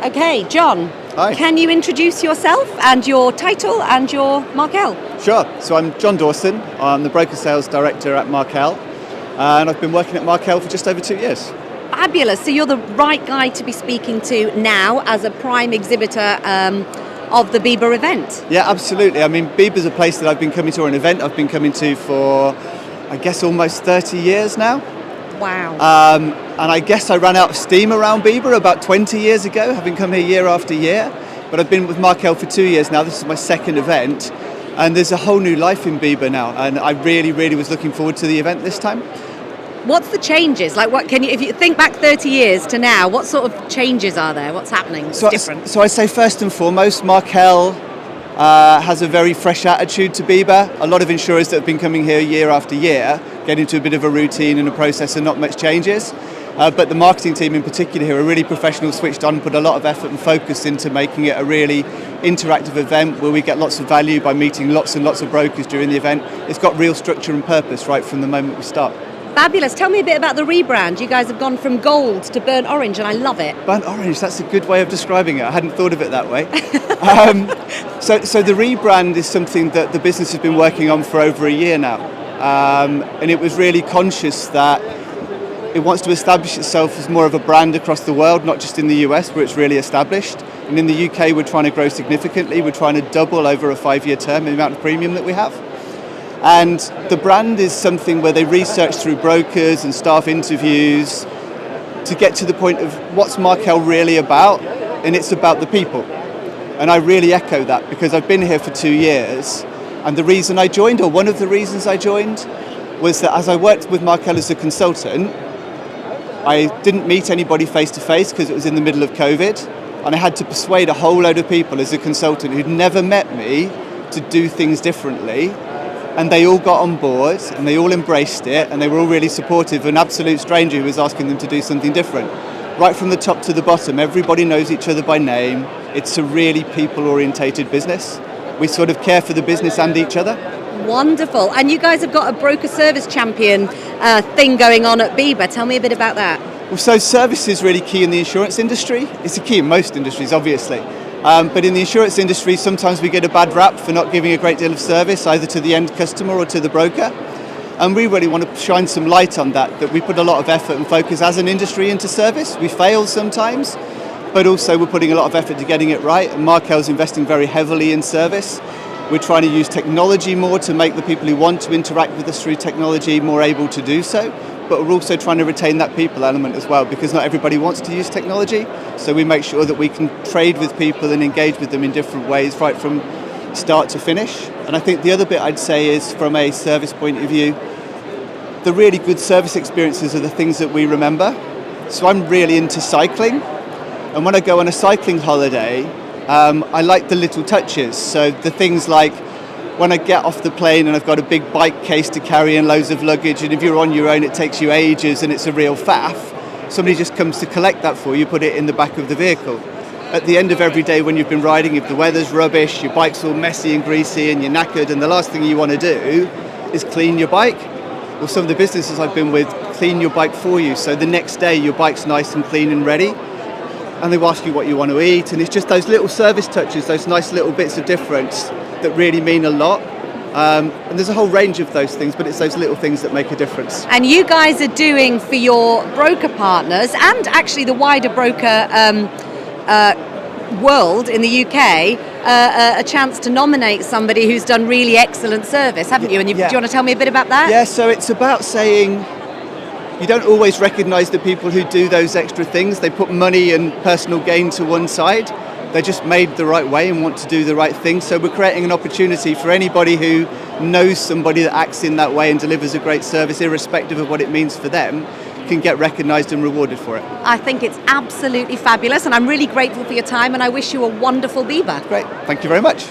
Okay, John, Hi. can you introduce yourself and your title and your Markel? Sure. So I'm John Dawson. I'm the Broker Sales Director at Markel, and I've been working at Markel for just over 2 years. Fabulous. So you're the right guy to be speaking to now as a prime exhibitor of the BIBA event. Yeah, absolutely. I mean, BIBA is a place that I've been coming to, or an event I've been coming to for, I guess, almost 30 years now. Wow. And I guess I ran out of steam around BIBA about 20 years ago, having come here year after year. But I've been with Markel for 2 years now. This is my second event. And there's a whole new life in BIBA now. And I really was looking forward to the event this time. What's the changes? Like, what can you, if you think back 30 years to now, what sort of changes are there? What's happening? What's different? So I'd say first and foremost, Markel has a very fresh attitude to BIBA. A lot of insurers that have been coming here year after year get into a bit of a routine and a process and not much changes. But the marketing team in particular here are really professional, switched on, put a lot of effort and focus into making it a really interactive event where we get lots of value by meeting lots and lots of brokers during the event. It's got real structure and purpose right from the moment we start. Fabulous. Tell me a bit about the rebrand. You guys have gone from gold to burnt orange, and I love it. Burnt orange, that's a good way of describing it. I hadn't thought of it that way. So the rebrand is something that the business has been working on for over a year now. And it was really conscious that it wants to establish itself as more of a brand across the world, not just in the US where it's really established. And in the UK, we're trying to grow significantly. We're trying to double over a 5-year term the amount of premium that we have. And the brand is something where they research through brokers and staff interviews to get to the point of what's Markel really about, and it's about the people. And I really echo that because I've been here for 2 years, and the reason I joined, or one of the reasons I joined, was that as I worked with Markel as a consultant, I didn't meet anybody face to face because it was in the middle of COVID, and I had to persuade a whole load of people as a consultant who'd never met me to do things differently. And they all got on board and they all embraced it and they were all really supportive. An absolute stranger who was asking them to do something different. Right from the top to the bottom, everybody knows each other by name. It's a really people-orientated business. We sort of care for the business and each other. Wonderful. And you guys have got a broker service champion thing going on at BIBA. Tell me a bit about that. Well, so service is really key in the insurance industry. It's a key in most industries, obviously. But in the insurance industry, sometimes we get a bad rap for not giving a great deal of service, either to the end customer or to the broker. And we really want to shine some light on that we put a lot of effort and focus as an industry into service. We fail sometimes, but also we're putting a lot of effort to getting it right. And Markel's investing very heavily in service. We're trying to use technology more to make the people who want to interact with us through technology more able to do so. But we're also trying to retain that people element as well, because not everybody wants to use technology. So we make sure that we can trade with people and engage with them in different ways, right from start to finish. And I think the other bit I'd say is, from a service point of view, the really good service experiences are the things that we remember. So I'm really into cycling. And when I go on a cycling holiday, I like the little touches. So the things like, when I get off the plane and I've got a big bike case to carry and loads of luggage, and if you're on your own it takes you ages and it's a real faff, somebody just comes to collect that for you, put it in the back of the vehicle. At the end of every day when you've been riding, if the weather's rubbish, your bike's all messy and greasy and you're knackered, and the last thing you want to do is clean your bike. Well, some of the businesses I've been with clean your bike for you, so the next day your bike's nice and clean and ready. And they will ask you what you want to eat, and it's just those little service touches, those nice little bits of difference that really mean a lot. And there's a whole range of those things, but it's those little things that make a difference. And you guys are doing for your broker partners and actually the wider broker world in the UK a chance to nominate somebody who's done really excellent service, haven't you? And do you want to tell me a bit about that? Yeah, so it's about saying, you don't always recognise the people who do those extra things. They put money and personal gain to one side. They're just made the right way and want to do the right thing. So we're creating an opportunity for anybody who knows somebody that acts in that way and delivers a great service, irrespective of what it means for them, can get recognised and rewarded for it. I think it's absolutely fabulous, and I'm really grateful for your time, and I wish you a wonderful BIBA. Great, thank you very much.